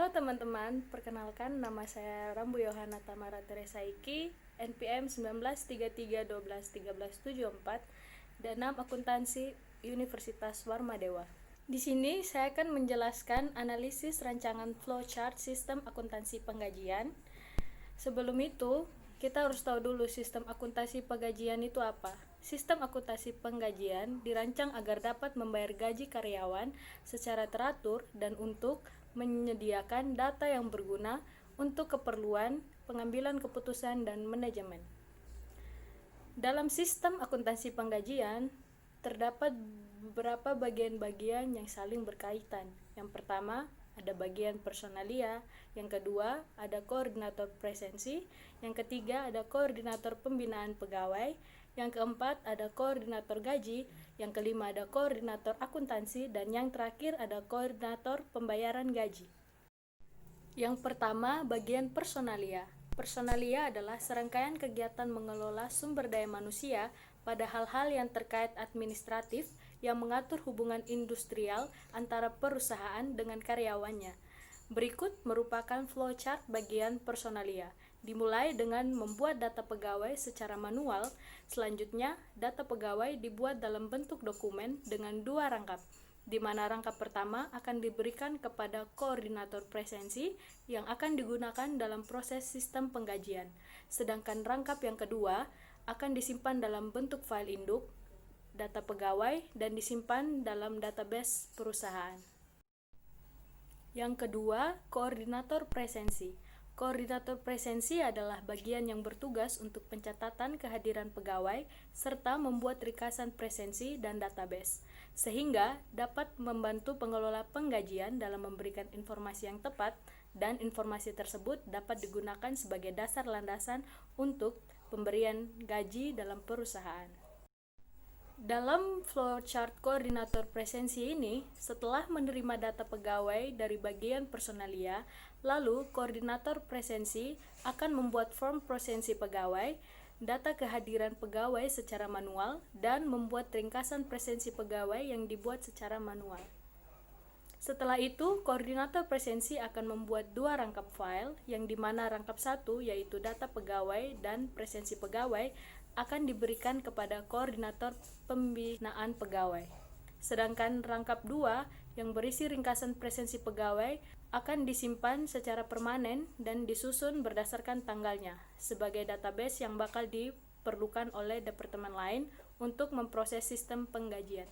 Halo teman-teman, perkenalkan nama saya Rambu Yohana Tamara Teresa Iki, NPM 1933121374, dan NAM Akuntansi Universitas Warmadewa. Di sini saya akan menjelaskan analisis rancangan flowchart sistem akuntansi penggajian. Sebelum itu, kita harus tahu dulu sistem akuntansi penggajian itu apa. Sistem akuntansi penggajian dirancang agar dapat membayar gaji karyawan secara teratur dan untuk menyediakan data yang berguna untuk keperluan pengambilan keputusan dan manajemen. Dalam sistem akuntansi penggajian, terdapat beberapa bagian-bagian yang saling berkaitan. Yang pertama, ada bagian personalia, yang kedua ada koordinator presensi, yang ketiga ada koordinator pembinaan pegawai, yang keempat ada koordinator gaji, yang kelima ada koordinator akuntansi, dan yang terakhir ada koordinator pembayaran gaji. Yang pertama, bagian personalia. Personalia adalah serangkaian kegiatan mengelola sumber daya manusia pada hal-hal yang terkait administratif yang mengatur hubungan industrial antara perusahaan dengan karyawannya. Berikut merupakan flowchart bagian personalia. Dimulai dengan membuat data pegawai secara manual. Selanjutnya, data pegawai dibuat dalam bentuk dokumen dengan dua rangkap, di mana rangkap pertama akan diberikan kepada koordinator presensi yang akan digunakan dalam proses sistem penggajian, sedangkan rangkap yang kedua akan disimpan dalam bentuk file induk, data pegawai, dan disimpan dalam database perusahaan. Yang kedua, koordinator presensi. Koordinator presensi adalah bagian yang bertugas untuk pencatatan kehadiran pegawai serta membuat ringkasan presensi dan database, sehingga dapat membantu pengelola penggajian dalam memberikan informasi yang tepat, dan informasi tersebut dapat digunakan sebagai dasar landasan untuk pemberian gaji dalam perusahaan. Dalam flowchart koordinator presensi ini, setelah menerima data pegawai dari bagian personalia, lalu koordinator presensi akan membuat form presensi pegawai, data kehadiran pegawai secara manual, dan membuat ringkasan presensi pegawai yang dibuat secara manual. Setelah itu, koordinator presensi akan membuat dua rangkap file, yang dimana rangkap satu yaitu data pegawai dan presensi pegawai akan diberikan kepada koordinator pembinaan pegawai. Sedangkan rangkap 2 yang berisi ringkasan presensi pegawai akan disimpan secara permanen dan disusun berdasarkan tanggalnya sebagai database yang bakal diperlukan oleh departemen lain untuk memproses sistem penggajian.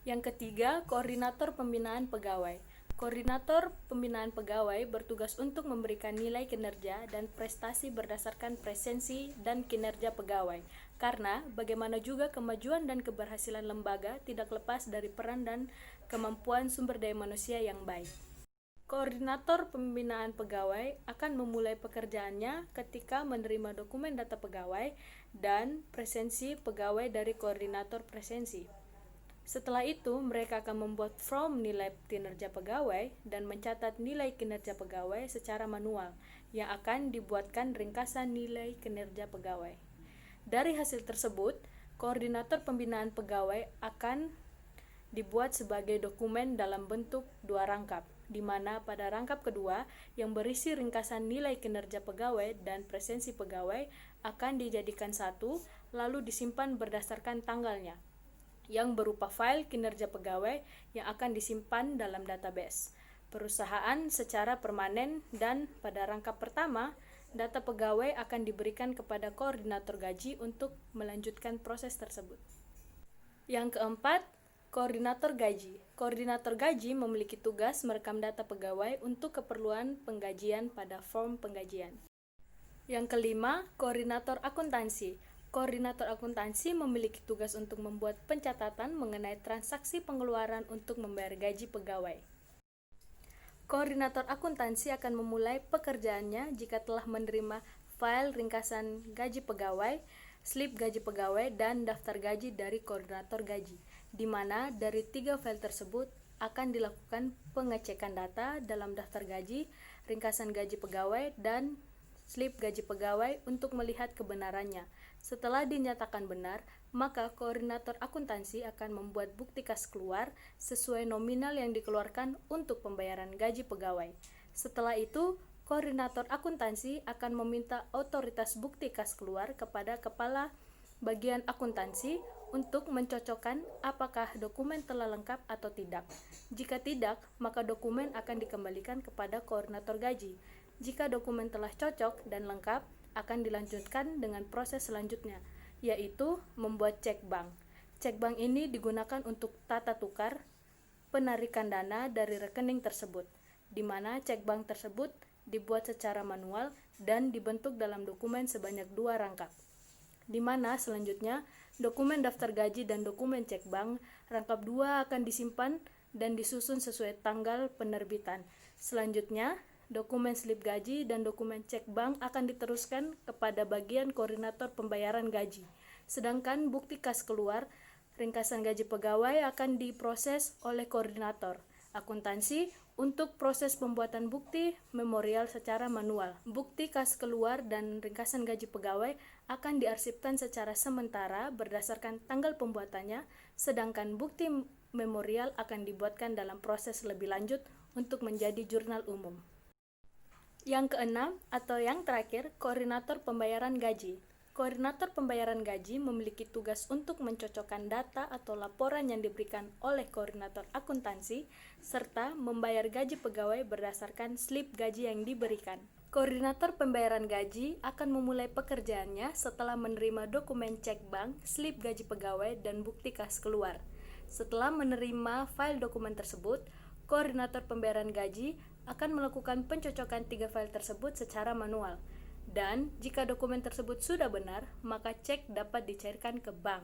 Yang ketiga, koordinator pembinaan pegawai. Koordinator pembinaan pegawai bertugas untuk memberikan nilai kinerja dan prestasi berdasarkan presensi dan kinerja pegawai, karena bagaimanapun juga kemajuan dan keberhasilan lembaga tidak lepas dari peran dan kemampuan sumber daya manusia yang baik. Koordinator pembinaan pegawai akan memulai pekerjaannya ketika menerima dokumen data pegawai dan presensi pegawai dari koordinator presensi. Setelah itu, mereka akan membuat form nilai kinerja pegawai dan mencatat nilai kinerja pegawai secara manual, yang akan dibuatkan ringkasan nilai kinerja pegawai. Dari hasil tersebut, koordinator pembinaan pegawai akan dibuat sebagai dokumen dalam bentuk dua rangkap, di mana pada rangkap kedua yang berisi ringkasan nilai kinerja pegawai dan presensi pegawai akan dijadikan satu, lalu disimpan berdasarkan tanggalnya, yang berupa file kinerja pegawai yang akan disimpan dalam database perusahaan secara permanen, dan pada rangkap pertama, data pegawai akan diberikan kepada koordinator gaji untuk melanjutkan proses tersebut. Yang keempat, koordinator gaji. Koordinator gaji memiliki tugas merekam data pegawai untuk keperluan penggajian pada form penggajian. Yang kelima, koordinator akuntansi. Koordinator akuntansi memiliki tugas untuk membuat pencatatan mengenai transaksi pengeluaran untuk membayar gaji pegawai. Koordinator akuntansi akan memulai pekerjaannya jika telah menerima file ringkasan gaji pegawai, slip gaji pegawai, dan daftar gaji dari koordinator gaji, di mana dari 3 file tersebut akan dilakukan pengecekan data dalam daftar gaji, ringkasan gaji pegawai, dan slip gaji pegawai untuk melihat kebenarannya. Setelah dinyatakan benar, maka koordinator akuntansi akan membuat bukti kas keluar sesuai nominal yang dikeluarkan untuk pembayaran gaji pegawai. Setelah itu, koordinator akuntansi akan meminta otoritas bukti kas keluar kepada kepala bagian akuntansi untuk mencocokkan apakah dokumen telah lengkap atau tidak. Jika tidak, maka dokumen akan dikembalikan kepada koordinator gaji. Jika dokumen telah cocok dan lengkap, akan dilanjutkan dengan proses selanjutnya, yaitu membuat cek bank. Cek bank ini digunakan untuk tata tukar penarikan dana dari rekening tersebut, di mana cek bank tersebut dibuat secara manual dan dibentuk dalam dokumen sebanyak 2 rangkap, di mana selanjutnya dokumen daftar gaji dan dokumen cek bank rangkap 2 akan disimpan dan disusun sesuai tanggal penerbitan. Selanjutnya, dokumen slip gaji dan dokumen cek bank akan diteruskan kepada bagian koordinator pembayaran gaji. Sedangkan bukti kas keluar ringkasan gaji pegawai akan diproses oleh koordinator akuntansi untuk proses pembuatan bukti memorial secara manual. Bukti kas keluar dan ringkasan gaji pegawai akan diarsipkan secara sementara berdasarkan tanggal pembuatannya, sedangkan bukti memorial akan dibuatkan dalam proses lebih lanjut untuk menjadi jurnal umum. Yang keenam atau yang terakhir, koordinator pembayaran gaji. Koordinator pembayaran gaji memiliki tugas untuk mencocokkan data atau laporan yang diberikan oleh koordinator akuntansi serta membayar gaji pegawai berdasarkan slip gaji yang diberikan. Koordinator pembayaran gaji akan memulai pekerjaannya setelah menerima dokumen cek bank, slip gaji pegawai, dan bukti kas keluar. Setelah menerima file dokumen tersebut, koordinator pembayaran gaji akan melakukan pencocokan 3 file tersebut secara manual. Dan jika dokumen tersebut sudah benar, maka cek dapat dicairkan ke bank.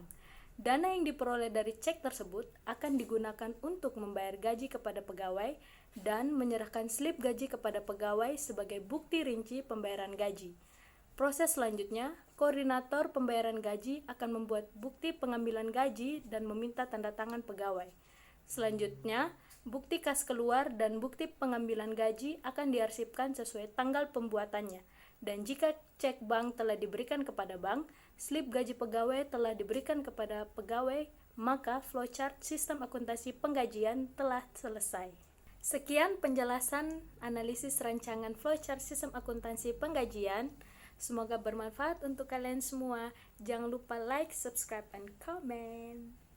Dana yang diperoleh dari cek tersebut akan digunakan untuk membayar gaji kepada pegawai dan menyerahkan slip gaji kepada pegawai sebagai bukti rinci pembayaran gaji. Proses selanjutnya, koordinator pembayaran gaji akan membuat bukti pengambilan gaji dan meminta tanda tangan pegawai. Selanjutnya, bukti kas keluar dan bukti pengambilan gaji akan diarsipkan sesuai tanggal pembuatannya. Dan jika cek bank telah diberikan kepada bank, slip gaji pegawai telah diberikan kepada pegawai, maka flowchart sistem akuntansi penggajian telah selesai. Sekian penjelasan analisis rancangan flowchart sistem akuntansi penggajian. Semoga bermanfaat untuk kalian semua. Jangan lupa like, subscribe, and comment.